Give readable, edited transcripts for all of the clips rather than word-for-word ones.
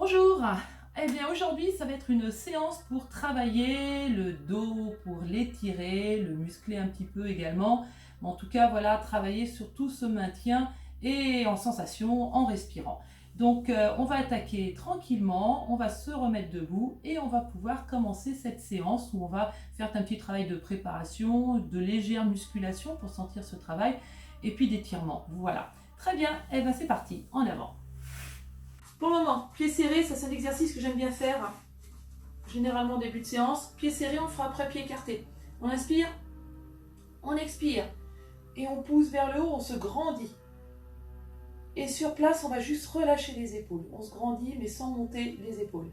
Bonjour. Eh bien aujourd'hui ça va être une séance pour travailler le dos, pour l'étirer, le muscler un petit peu également. Mais en tout cas voilà, travailler sur tout ce maintien et en sensation en respirant. Donc on va attaquer tranquillement, on va se remettre debout et on va pouvoir commencer cette séance où on va faire un petit travail de préparation, de légère musculation pour sentir ce travail et puis d'étirement. Voilà. Très bien, et bien c'est parti, en avant. Pour le moment, pieds serrés, ça c'est un exercice que j'aime bien faire, généralement au début de séance. Pieds serrés, on le fera après pieds écartés. On inspire, on expire, et on pousse vers le haut, on se grandit. Et sur place, on va juste relâcher les épaules. On se grandit, mais sans monter les épaules.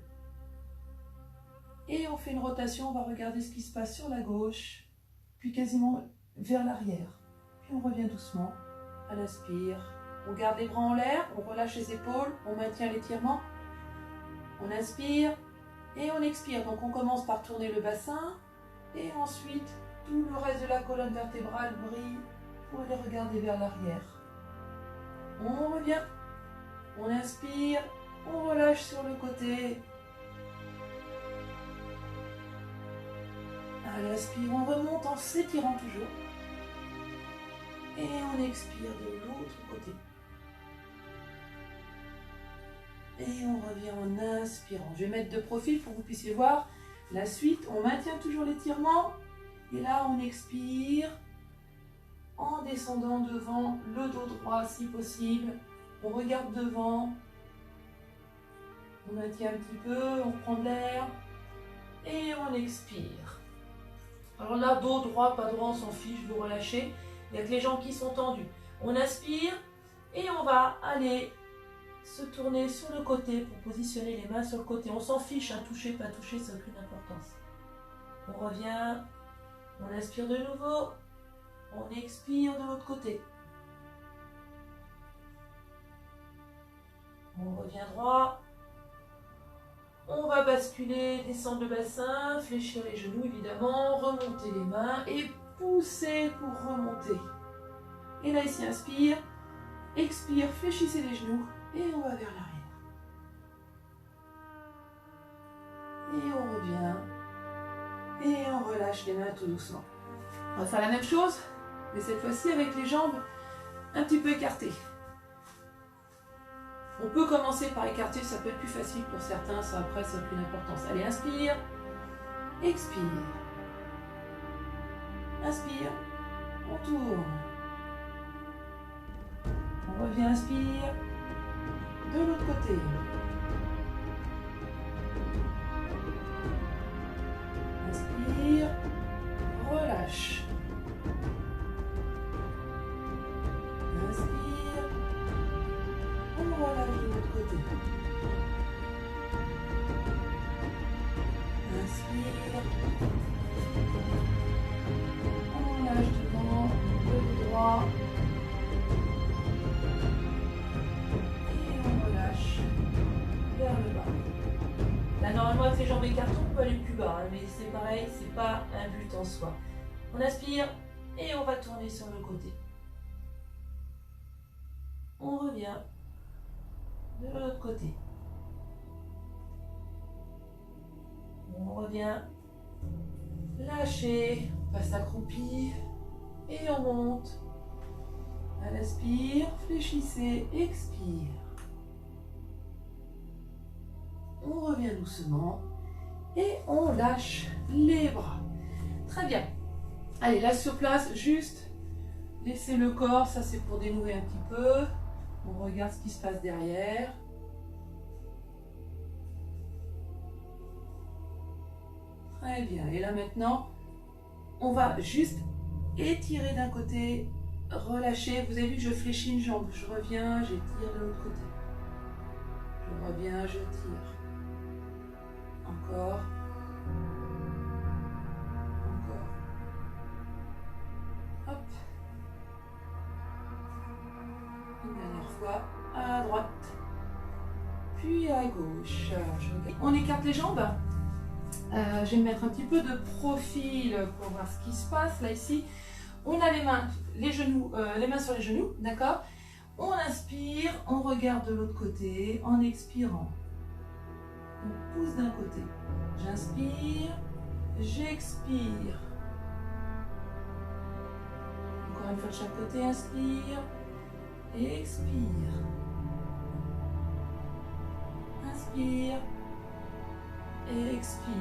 Et on fait une rotation, on va regarder ce qui se passe sur la gauche, puis quasiment vers l'arrière. Puis on revient doucement à l'inspire. On garde les bras en l'air, on relâche les épaules, on maintient l'étirement. On inspire et on expire. Donc on commence par tourner le bassin et ensuite tout le reste de la colonne vertébrale brille pour aller regarder vers l'arrière. On revient, on inspire, on relâche sur le côté. À l'inspire, on remonte en s'étirant toujours. Et on expire de l'autre côté. Et on revient en inspirant. Je vais mettre de profil pour que vous puissiez voir la suite. On maintient toujours l'étirement. Et là, on expire en descendant devant le dos droit si possible. On regarde devant. On maintient un petit peu, on prend de l'air. Et on expire. Alors là, dos droit, pas droit, on s'en fiche, vous relâchez. Il n'y a que les jambes qui sont tendues. On inspire et on va aller se tourner sur le côté pour positionner les mains sur le côté. On s'en fiche, hein, toucher, pas toucher, ça n'a aucune importance. On revient, on inspire de nouveau, on expire de l'autre côté. On revient droit. On va basculer, descendre le bassin, fléchir les genoux évidemment, remonter les mains et pousser pour remonter. Et là ici, inspire, expire, fléchissez les genoux et on va vers l'arrière. Et on revient. Et on relâche les mains tout doucement. On va faire la même chose, mais cette fois-ci avec les jambes un petit peu écartées. On peut commencer par écarter, ça peut être plus facile pour certains, ça après ça n'a plus d'importance. Allez, inspire, expire. Inspire, on tourne. On revient, inspire, de l'autre côté. Inspire, relâche. Inspire, on relâche de l'autre côté. Inspire, on lâche devant, le droit. Et on relâche vers le bas. Là, normalement, avec les jambes écartées, on peut aller plus bas, hein, mais c'est pareil, c'est pas un but en soi. On inspire et on va tourner sur le côté. On revient de l'autre côté. On revient, lâchez, on passe accroupi et on monte. À l'inspire, fléchissez, expire. On revient doucement et on lâche les bras. Très bien. Allez, là sur place, juste laissez le corps, ça c'est pour dénouer un petit peu. On regarde ce qui se passe derrière. Très bien. Et là maintenant, on va juste étirer d'un côté, relâcher. Vous avez vu que je fléchis une jambe. Je reviens, j'étire de l'autre côté. Je reviens, je tire. Encore. Encore. Hop. Une dernière fois. À droite. Puis à gauche. On écarte les jambes. Je vais me mettre un petit peu de profil pour voir ce qui se passe. Là, ici, on a les mains, les genoux, les mains sur les genoux, d'accord? On inspire, on regarde de l'autre côté en expirant. On pousse d'un côté. J'inspire, j'expire. Encore une fois de chaque côté, inspire, expire. Inspire, expire.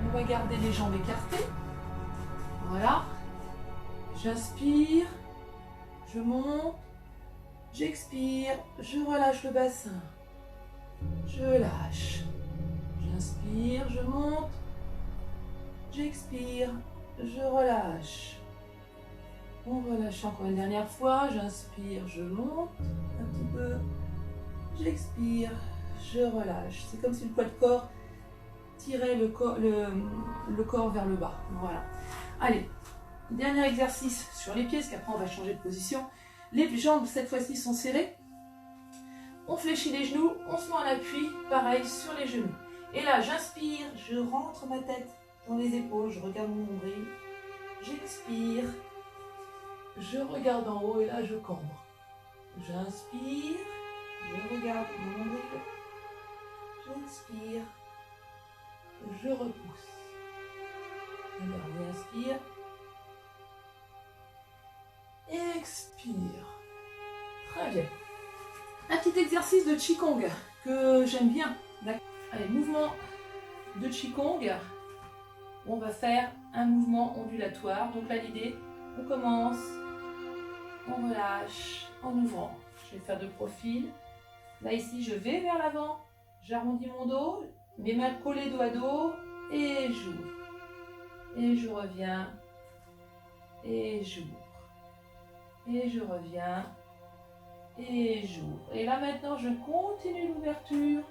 On va garder les jambes écartées. Voilà. J'inspire, je monte, j'expire, je relâche le bassin. Je lâche. J'inspire, je monte, j'expire, je relâche. On relâche encore une dernière fois. J'inspire, je monte un petit peu, j'expire, je relâche. C'est comme si le poids de corps tirait le corps vers le bas. Voilà. Allez, dernier exercice sur les pieds, parce qu'après on va changer de position. Les jambes cette fois-ci sont serrées. On fléchit les genoux, on se met en appui, pareil sur les genoux. Et là, j'inspire, je rentre ma tête dans les épaules, je regarde mon nombril. J'expire, je regarde en haut et là je cambre. J'inspire, je regarde mon nombril. J'expire, je repousse. Un dernier inspire. Expire. Très bien. Un petit exercice de Qigong que j'aime bien. Allez, mouvement de Qigong. On va faire un mouvement ondulatoire. Donc là, l'idée, on commence, on relâche en ouvrant. Je vais faire de profil. Là, ici, je vais vers l'avant. J'arrondis mon dos, mes mains collées dos à dos et j'ouvre. Et je reviens et j'ouvre. Et je reviens et j'ouvre. Et là maintenant, je continue l'ouverture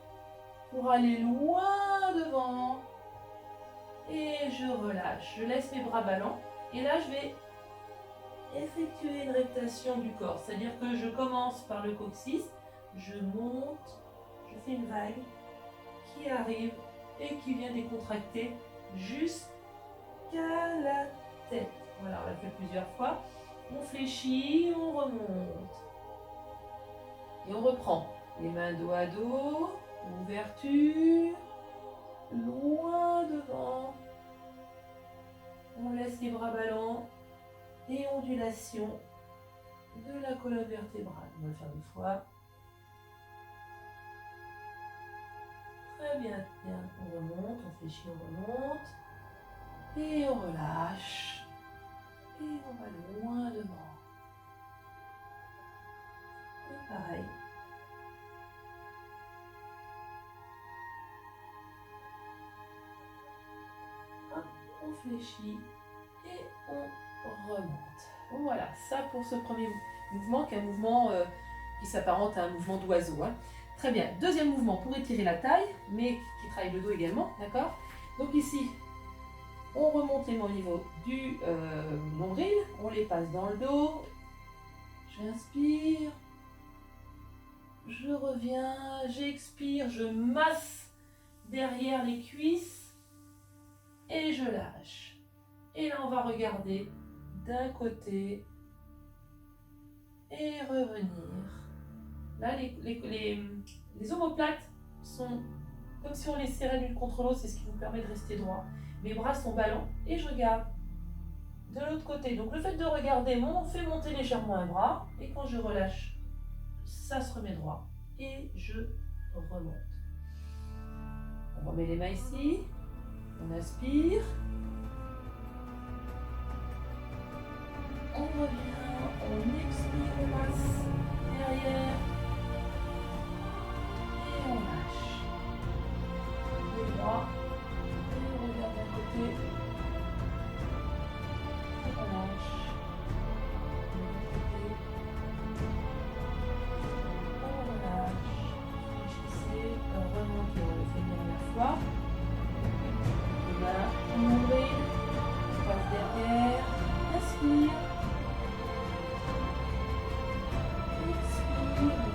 pour aller loin devant. Et je relâche. Je laisse mes bras ballants. Et là, je vais effectuer une réptation du corps. C'est-à-dire que je commence par le coccyx, je monte, je fais une vague qui arrive et qui vient décontracter jusqu'à la tête. Voilà, on l'a fait plusieurs fois. On fléchit, on remonte. Et on reprend. Les mains dos à dos, ouverture, loin devant. On laisse les bras ballants et ondulation de la colonne vertébrale. On va le faire une fois. Très bien, bien. On remonte, on fléchit, on remonte. Et on relâche. Et on va loin devant. Et pareil. Hop, on fléchit et on remonte. Bon, voilà, ça pour ce premier mouvement, qui est un mouvement qui s'apparente à un mouvement d'oiseau. Hein. Très bien. Deuxième mouvement pour étirer la taille, mais qui travaille le dos également, d'accord? Donc ici, on remonte les mains au niveau du nombril, on les passe dans le dos. J'inspire, je reviens, j'expire, je masse derrière les cuisses et je lâche. Et là, on va regarder d'un côté et revenir. Là, les omoplates sont comme si on les serrait l'une contre l'autre, c'est ce qui vous permet de rester droit. Mes bras sont ballants et je regarde de l'autre côté. Donc le fait de regarder fait monter légèrement un bras et quand je relâche, ça se remet droit et je remonte. On remet les mains ici, on inspire, on revient, on expire, on masse derrière et on lâche. Le bras. On regarde d'un côté, on relâche, de l'autre côté, on relâche, fléchissez, remontez, on le fait une dernière fois, les mains, on nombril, on passe derrière, inspire, expire,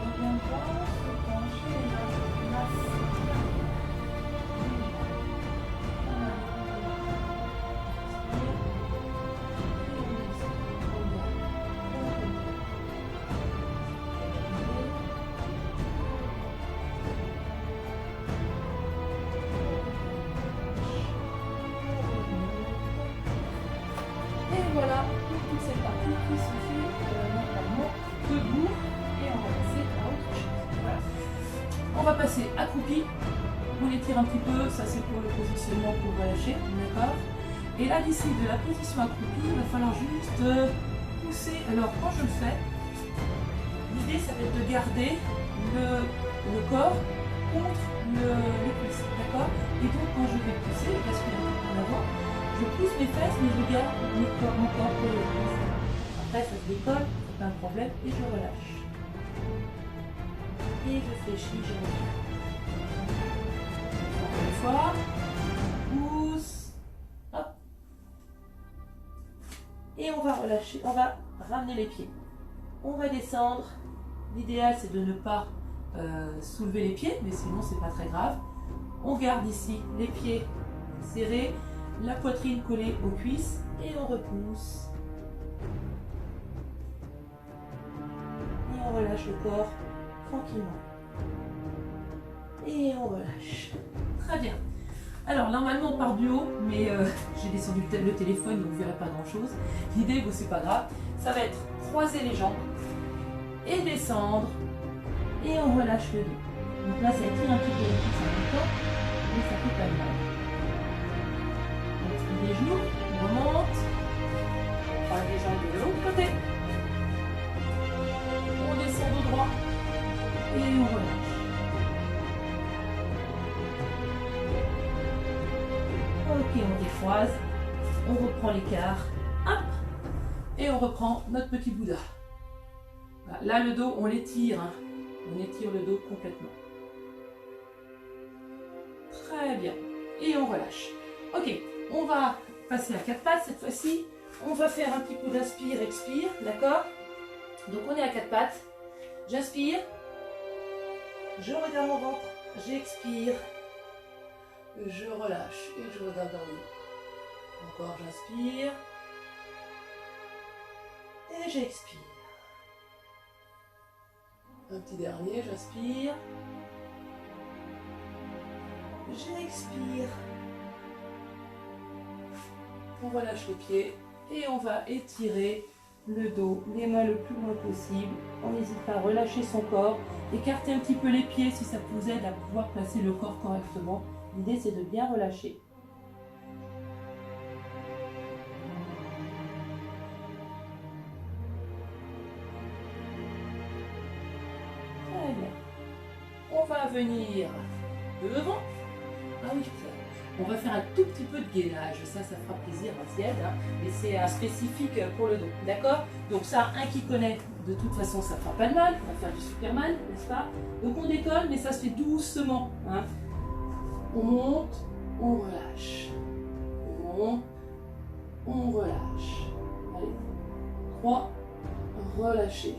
qui se fait normalement debout et on va passer à autre chose. Voilà. On va passer accroupi. On étire un petit peu, ça c'est pour le positionnement pour relâcher, d'accord? Et là d'ici de la position accroupie, il va falloir juste pousser. Alors quand je le fais, l'idée ça va être de garder le corps contre les cuisses, d'accord? Et donc quand je vais pousser, parce qu'il y a un peu en avant, je pousse mes fesses mais je garde mon corps pour les cuisses. Après ça se décolle, c'est pas un problème, et je relâche. Et je fléchis, je reviens. Encore une fois, pousse, hop. Et on va relâcher, on va ramener les pieds. On va descendre. L'idéal c'est de ne pas soulever les pieds, mais sinon c'est pas très grave. On garde ici les pieds serrés, la poitrine collée aux cuisses et on repousse. Et on relâche le corps tranquillement. Et on relâche. Très bien. Alors normalement on part du haut, mais j'ai descendu le téléphone, donc vous ne verrez pas grand chose. L'idée, bon, c'est pas grave, ça va être croiser les jambes et descendre. Et on relâche le dos. Donc là ça étire un petit peu les cuisses en même temps, mais ça fait pas de mal. On explie les genoux, on remonte, on prend les jambes de l'autre côté. On descend dos droit et on relâche. Ok, on décroise, on reprend l'écart, hop, et on reprend notre petit Bouddha. Voilà. Là le dos, on l'étire, hein. On étire le dos complètement. Très bien. Et on relâche. Ok, on va passer à quatre pattes cette fois-ci. On va faire un petit peu d'inspire, expire, d'accord? Donc on est à quatre pattes. J'inspire. Je regarde mon ventre. J'expire. Je relâche et je regarde dans le dos. Encore j'inspire. Et j'expire. Un petit dernier, j'inspire. J'expire. On relâche les pieds et on va étirer le dos, les mains le plus loin possible. On n'hésite pas à relâcher son corps, écarter un petit peu les pieds si ça vous aide à pouvoir placer le corps correctement. L'idée c'est de bien relâcher. Très bien. On va venir devant. Ah oui, on va faire un tout petit peu de gainage. Ça fera plaisir à Zied, hein. Mais c'est spécifique pour le dos. D'accord? Donc ça, un qui connaît, de toute façon, ça ne fera pas de mal. On va faire du Superman, n'est-ce pas? Donc on décolle, mais ça se fait doucement. Hein. On monte, on relâche. On monte, on relâche. Allez. 3, relâchez.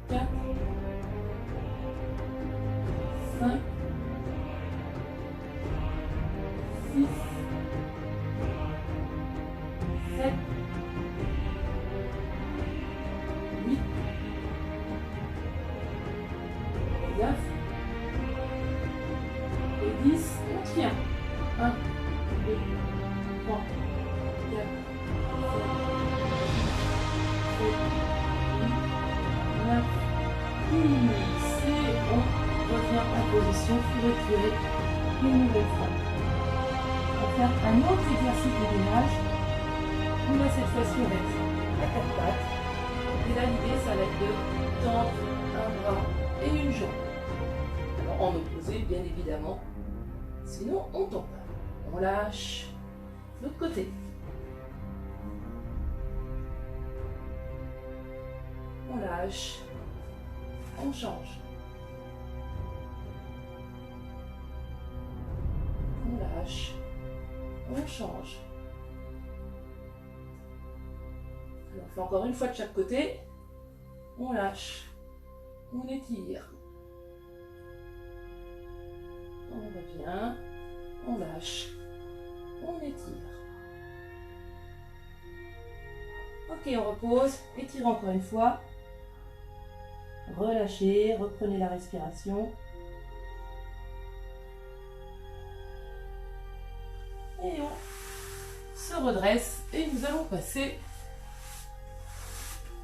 4, 5, 6, 7, 8, 9 et 10. On tient. 1, 2, 3, 4, 5, 6, 7, 8, 9, 10. Et on revient en position pour étirer une nouvelle fois. On va faire un autre exercice de gainage. Où là, cette fois-ci, on va être à quatre pattes. Et là, l'idée, ça va être de tendre un bras et une jambe. Alors, en opposé, bien évidemment. Sinon, on tombe. On lâche. L'autre côté. On lâche. On change. On lâche. On change. Alors, on fait encore une fois de chaque côté. On lâche. On étire. On revient. On lâche. On étire. Ok, on repose. Étire encore une fois. Relâchez. Reprenez la respiration. Et on se redresse et nous allons passer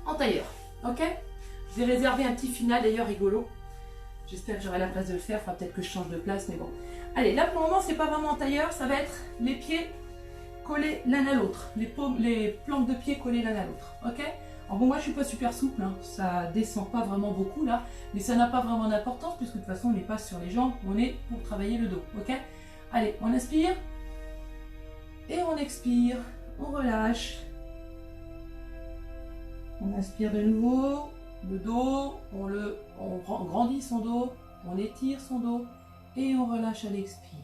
en tailleur. Ok? Je vais réserver un petit final d'ailleurs rigolo. J'espère que j'aurai la place de le faire. Il faudra peut-être que je change de place, mais bon. Allez, là pour le moment, c'est pas vraiment en tailleur. Ça va être les pieds collés l'un à l'autre. Les plantes de pieds collées l'un à l'autre. Ok? Alors bon, moi je suis pas super souple. Hein. Ça descend pas vraiment beaucoup là. Mais ça n'a pas vraiment d'importance puisque de toute façon, on n'est pas sur les jambes. On est pour travailler le dos. Ok? Allez, on inspire. Et on expire. On relâche. On inspire de nouveau. Le dos, on grandit son dos, on étire son dos et on relâche à l'expire.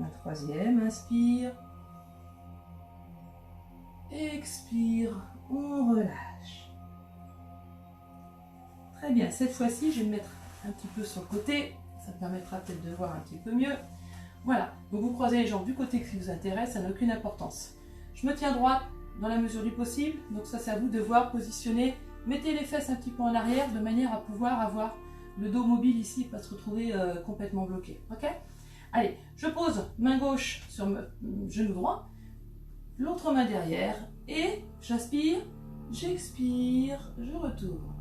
Un troisième, inspire. Expire, on relâche. Très bien, cette fois-ci, je vais me mettre un petit peu sur le côté. Ça permettra peut-être de voir un petit peu mieux. Voilà, donc vous croisez les jambes du côté qui vous intéresse, ça n'a aucune importance. Je me tiens droite dans la mesure du possible, donc ça c'est à vous de voir, positionner. Mettez les fesses un petit peu en arrière de manière à pouvoir avoir le dos mobile ici, pas se retrouver complètement bloqué. Ok? Allez, je pose main gauche sur genou droit, l'autre main derrière et j'inspire, j'expire, je retourne.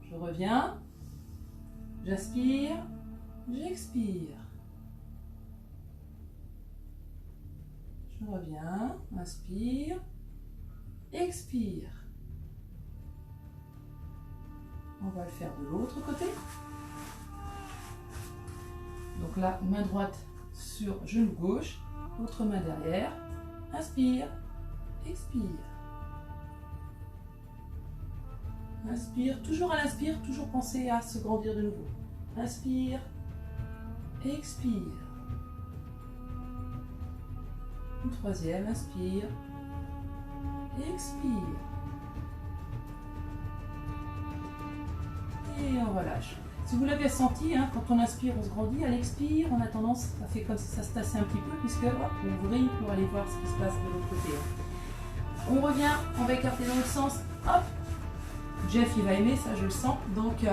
Je reviens, j'inspire, j'expire. Je reviens, inspire, expire. On va le faire de l'autre côté. Donc là, main droite sur genou gauche, l'autre main derrière. Inspire, expire. Inspire, toujours à l'inspire, toujours penser à se grandir de nouveau. Inspire, expire. Une troisième, inspire, expire. Et on relâche. Si vous l'avez senti, hein, quand on inspire, on se grandit. À l'expire, on a tendance, ça fait comme si ça se tassait un petit peu, puisque hop, on vrille pour aller voir ce qui se passe de l'autre côté. On revient, on va écarter dans l'autre sens. Hop, Jeff, il va aimer, ça je le sens. Donc,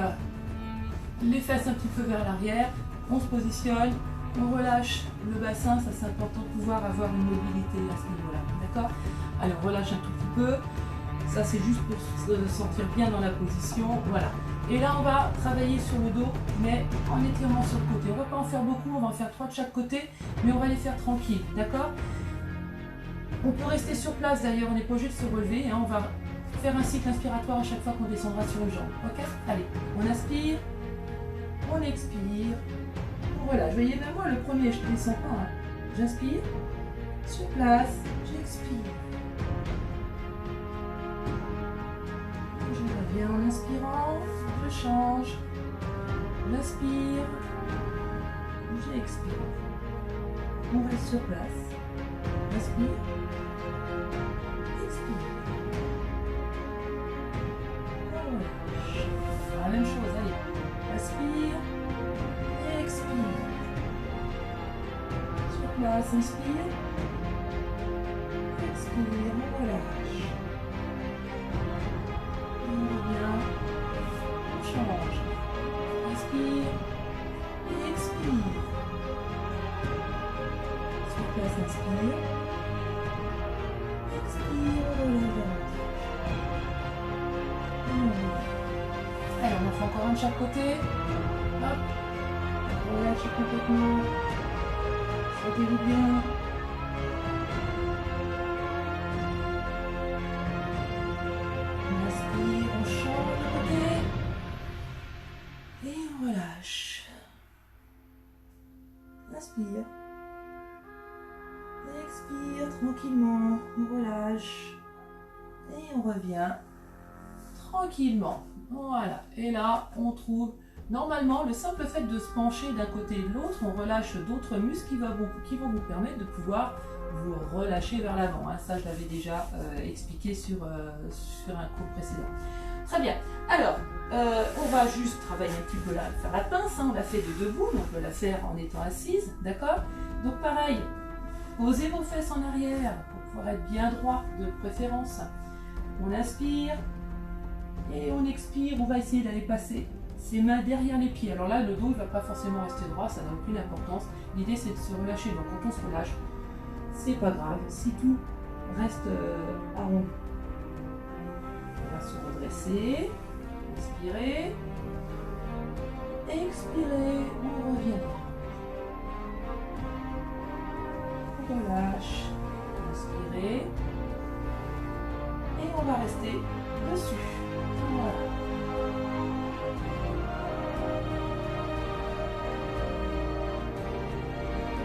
les fesses un petit peu vers l'arrière. On se positionne, on relâche le bassin. Ça, c'est important de pouvoir avoir une mobilité à ce niveau-là. D'accord? Allez, on relâche un tout petit peu. Ça, c'est juste pour se sentir bien dans la position. Voilà. Et là, on va travailler sur le dos, mais en étirement sur le côté. On ne va pas en faire beaucoup, on va en faire 3 de chaque côté, mais on va les faire tranquilles, d'accord? On peut rester sur place d'ailleurs, on n'est pas obligé de se relever. Hein, on va faire un cycle inspiratoire à chaque fois qu'on descendra sur une jambe. Ok? Allez, on inspire, on expire. Voilà, vous voyez, même moi, le premier, je ne descends pas. Hein. J'inspire, sur place, j'expire. Je reviens en inspirant. Je change, j'inspire, j'expire. On reste sur place. Inspire, expire. On relâche. La même chose, allez. Inspire, expire. Sur place, inspire, expire, on relâche. On revient. Change. Inspire et expire. Sur place, inspire. Expire, relâche. Allez, on en fait encore un de chaque côté. Hop. Relâchez complètement. Sentez-vous bien. On inspire, on change de côté. Et on relâche. Inspire. Expire tranquillement. On relâche. Et on revient tranquillement. Voilà. Et là, on trouve normalement le simple fait de se pencher d'un côté et de l'autre, on relâche d'autres muscles qui vont vous permettre de pouvoir vous relâcher vers l'avant. Hein. Ça, je l'avais déjà expliqué sur un cours précédent. Très bien. Alors, on va juste travailler un petit peu là, faire la pince. Hein. On l'a fait de debout, donc on peut la faire en étant assise. D'accord? Donc pareil, posez vos fesses en arrière pour pouvoir être bien droit de préférence. On inspire et on expire. On va essayer d'aller passer ses mains derrière les pieds. Alors là, le dos ne va pas forcément rester droit, ça n'a aucune importance. L'idée, c'est de se relâcher. Donc quand on se relâche, c'est pas grave si tout reste arrondi. va se redresser. Inspirez. Expirez. On revient. On relâche. Inspirez. Et on va rester dessus.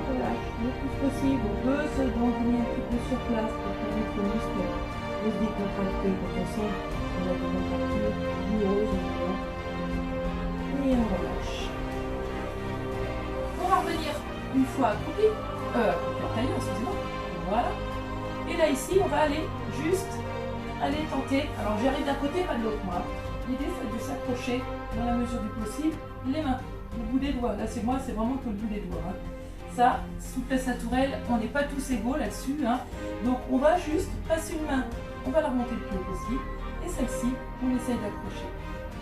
Voilà. Le plus possible, on peut se dandiner un petit peu sur place pour permettre aux muscles de se décontracter quand on sent qu'on a des contractures douloureuses. Et on relâche. On va revenir une fois accroupi, en tailleur, excusez-moi. Voilà. Et là ici, on va aller juste tenter. Alors j'arrive d'un côté, pas de l'autre moi. L'idée c'est de s'accrocher dans la mesure du possible les mains, le bout des doigts. Là c'est moi, c'est vraiment que le bout des doigts. Hein. Ça, souplesse naturelle, on n'est pas tous égaux là-dessus. Hein. Donc on va juste passer une main, on va la remonter le plus haut possible. Et celle-ci, on essaye d'accrocher.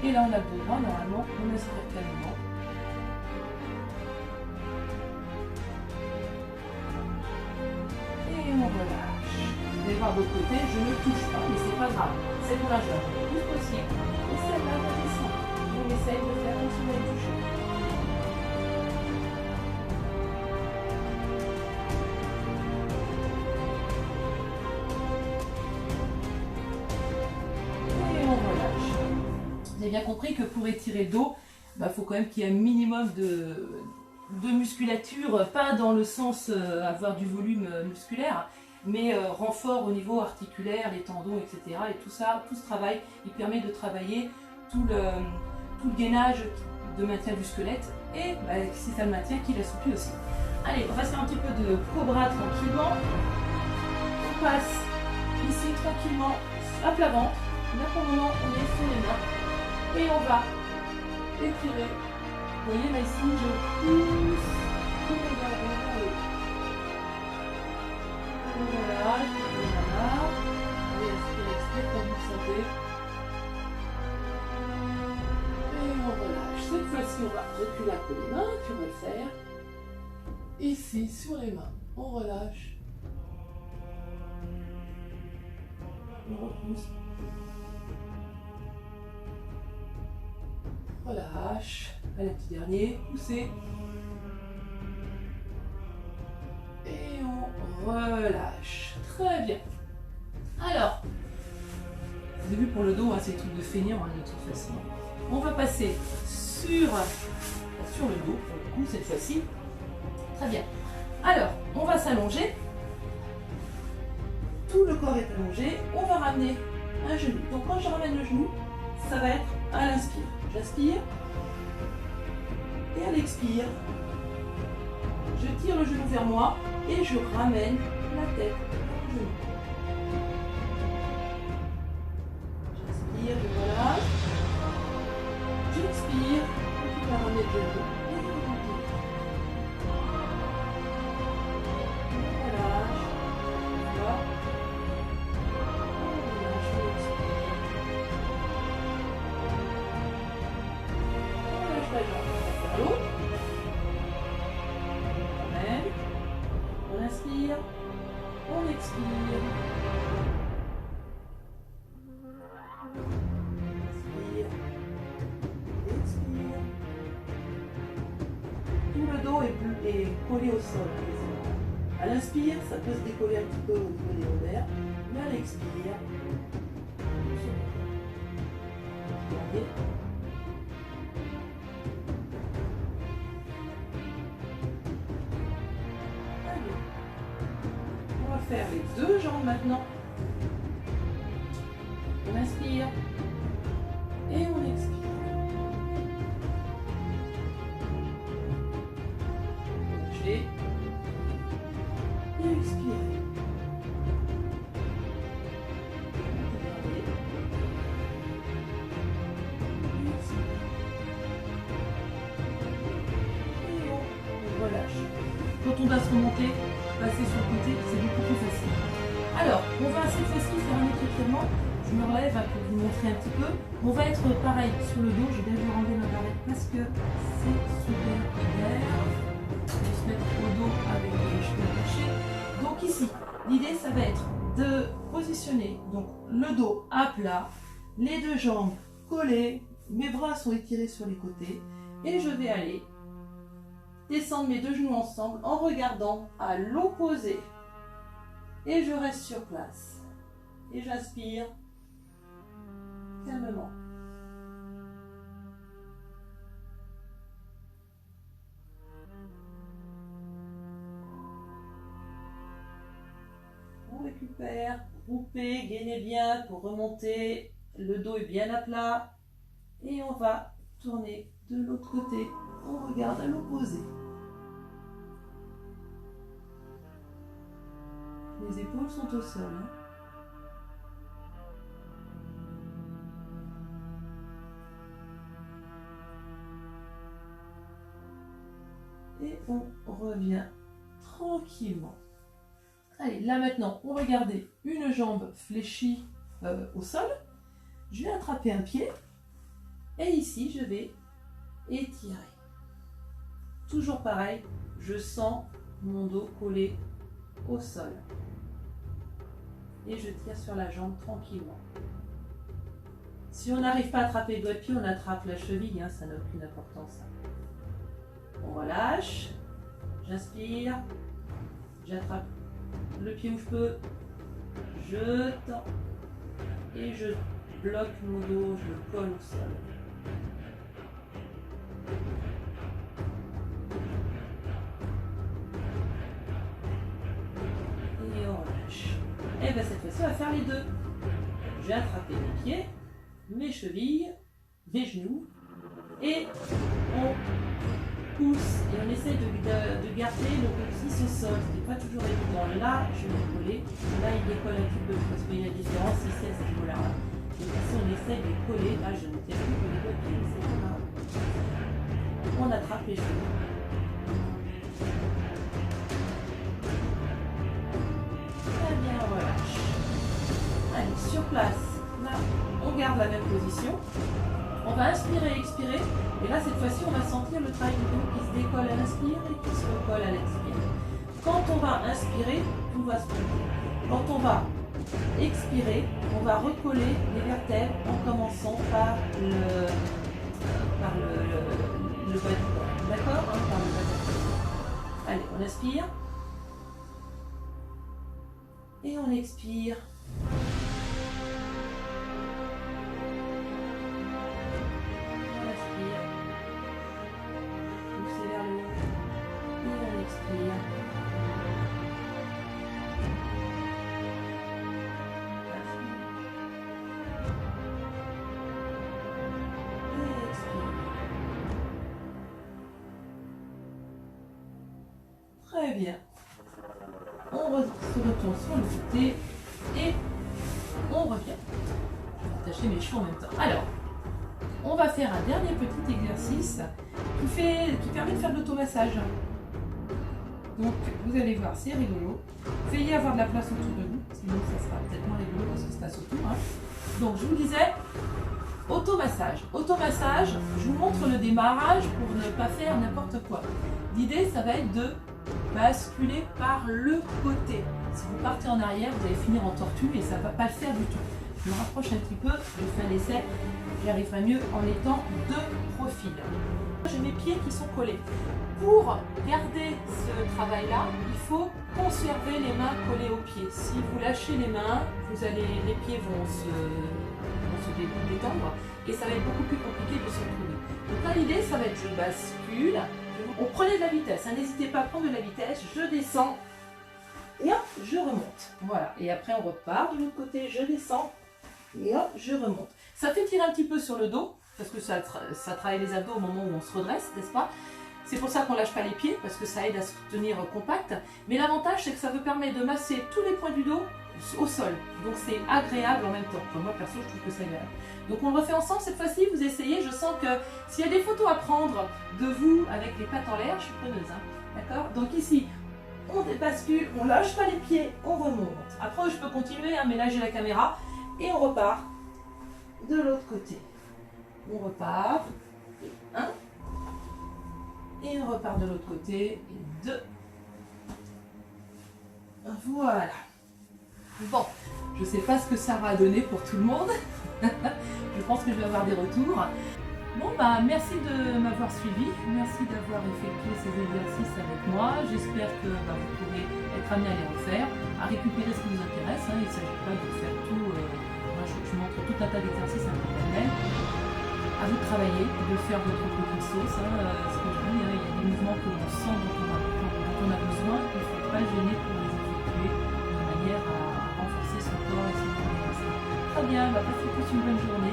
Et là on a le dos droit, normalement, on inspire calmement. Et on relâche. Vous allez voir de l'autre côté, je ne touche pas, mais c'est pas grave. C'est pour la jambe, le plus possible. Et celle-là va descendre. On essaye de faire comme si on allait toucher. Vous avez bien compris que pour étirer le dos, il faut quand même qu'il y ait un minimum de musculature, pas dans le sens avoir du volume musculaire, mais renfort au niveau articulaire, les tendons, etc. Et tout ça, tout ce travail, il permet de travailler tout le gainage de maintien du squelette et si ça le maintient, qu'il assouplit aussi. Allez, on va se faire un petit peu de cobra tranquillement. On passe ici tranquillement à plat ventre. Là pour le moment, on est sur les mains. Et on va étirer. Vous voyez là ici, je pousse tout le bas vers le haut. Voilà, je peux le là. Allez, expire comme vous le sentez. Et on relâche. Cette fois-ci, on va reculer à côté des mains. Tu vas le faire. Ici, sur les mains, on relâche. On repousse. Relâche. Allez, un petit dernier. Poussez. Et on relâche. Très bien. Alors, vous avez vu pour le dos, hein, c'est le truc de feignant de toute façon. On va passer sur le dos, pour le coup, cette fois-ci. Très bien. Alors, on va s'allonger. Tout le corps est allongé. On va ramener un genou. Donc, quand je ramène le genou, ça va être à l'inspire. J'inspire et à l'expire, je tire le genou vers moi et je ramène la tête au genou. J'inspire, je relâche. J'expire, je vais ramener le genou et je rentre. Relâche. Voilà. Relâche, j'expire. Vers l'autre. On ramène. On inspire. On expire. Inspire. Expire. Tout le dos est collé au sol. À l'inspire, ça peut se décoller un petit peu au niveau des ovaires. Mais à l'expire, regardez. Faire les deux jambes maintenant. On inspire et on expire. Lâchez et expirez. Et on relâche. Quand on doit se remonter, passer sur le côté, c'est beaucoup plus facile. Alors, on va cette fois-ci faire un autre étirement. Je me relève pour vous montrer un petit peu. On va être pareil sur le dos. Je vais déjà enlever ma barrette parce que c'est super clair. Je vais se mettre au dos avec les cheveux attachés. Donc ici, l'idée ça va être de positionner donc le dos à plat, les deux jambes collées, mes bras sont étirés sur les côtés et je vais aller descendre mes deux genoux ensemble en regardant à l'opposé. Et je reste sur place. Et j'inspire calmement. On récupère, groupez, gainez bien pour remonter. Le dos est bien à plat. Et on va tourner de l'autre côté. On regarde à l'opposé. Les épaules sont au sol. Et on revient tranquillement. Allez, là maintenant, on va garder une jambe fléchie au sol. Je vais attraper un pied. Et ici, je vais étirer. Toujours pareil, je sens mon dos collé au sol. Et je tire sur la jambe tranquillement. Si on n'arrive pas à attraper le doigt de pied, on attrape la cheville, ça n'a aucune importance. On relâche, j'inspire, j'attrape le pied où je peux, je tends et je bloque mon dos, je le colle au sol. Et on relâche. Et bien cette fois-ci, on va faire les deux. Je vais attraper mes pieds, mes chevilles, mes genoux et on pousse et on essaie de garder le coccyx au sol, ce n'est pas toujours évident. Là, je vais coller, là il décolle un petit peu parce qu'il y a une différence ici à ce niveau-là. Donc ici on essaie de coller, là je ne tiens plus que les doigts de pied, c'est pas grave. On attrape les cheveux. Très bien, on relâche. Allez, sur place, là on garde la même position. On va inspirer et expirer. Et là, cette fois-ci, on va sentir le travail du dos qui se décolle à l'inspire et qui se recolle à l'expire. Quand on va inspirer, tout va se bloquer. Quand on va expirer, on va recoller les vertèbres en commençant par le bas du corps. D'accord, par le bas du corps. Allez, on inspire. Et on expire. Très bien. On se retourne sur le côté et on revient. Je vais attacher mes cheveux en même temps. Alors, on va faire un dernier petit exercice qui permet de faire de l'automassage. Donc, vous allez voir, c'est rigolo. Veillez à avoir de la place autour de vous, sinon ça sera peut-être moins rigolo parce que se passe autour. Donc, je vous disais, automassage. Automassage, je vous montre le démarrage pour ne pas faire n'importe quoi. L'idée, ça va être de basculer par le côté. Si vous partez en arrière, vous allez finir en tortue et ça ne va pas le faire du tout. Je me rapproche un petit peu, je fais un essai, j'y arriverai mieux en étant de profil. J'ai mes pieds qui sont collés. Pour garder ce travail-là, il faut conserver les mains collées aux pieds. Si vous lâchez les mains, les pieds vont se détendre et ça va être beaucoup plus compliqué de se retrouver. Donc là, l'idée, ça va être je bascule. On prenait de la vitesse, n'hésitez pas à prendre de la vitesse, je descends et hop, je remonte. Voilà, et après on repart de l'autre côté, je descends et hop, je remonte. Ça fait tirer un petit peu sur le dos, parce que ça travaille les abdos au moment où on se redresse, n'est-ce pas? C'est pour ça qu'on ne lâche pas les pieds, parce que ça aide à se tenir compact. Mais l'avantage, c'est que ça vous permet de masser tous les points du dos au sol. Donc c'est agréable en même temps. Enfin, moi perso, je trouve que c'est agréable. Donc on le refait ensemble cette fois-ci, vous essayez. Je sens que s'il y a des photos à prendre de vous avec les pattes en l'air, je suis preneuse. D'accord? Donc ici, on bascule, on lâche pas les pieds, on remonte. Après, je peux continuer, mais là j'ai la caméra. Et on repart de l'autre côté. On repart. Un. Et on repart de l'autre côté. Et deux. Voilà. Bon, je ne sais pas ce que ça va donner pour tout le monde. Je pense que je vais avoir des retours. Bon, bah, merci de m'avoir suivi, merci d'avoir effectué ces exercices avec moi. J'espère que bah, vous pourrez être amené à les refaire, à récupérer ce qui vous intéresse, hein. Il ne s'agit pas de faire tout. Moi, je montre tout un tas d'exercices un peu manuels. À vous de travailler, de faire votre petite sauce, hein, ce que je dis, hein, il y a des mouvements que l'on sent dont on a besoin, il ne faut pas gêner pour les effectuer de manière à renforcer son corps et son organisme. Très bien, bah, passez tous une bonne journée.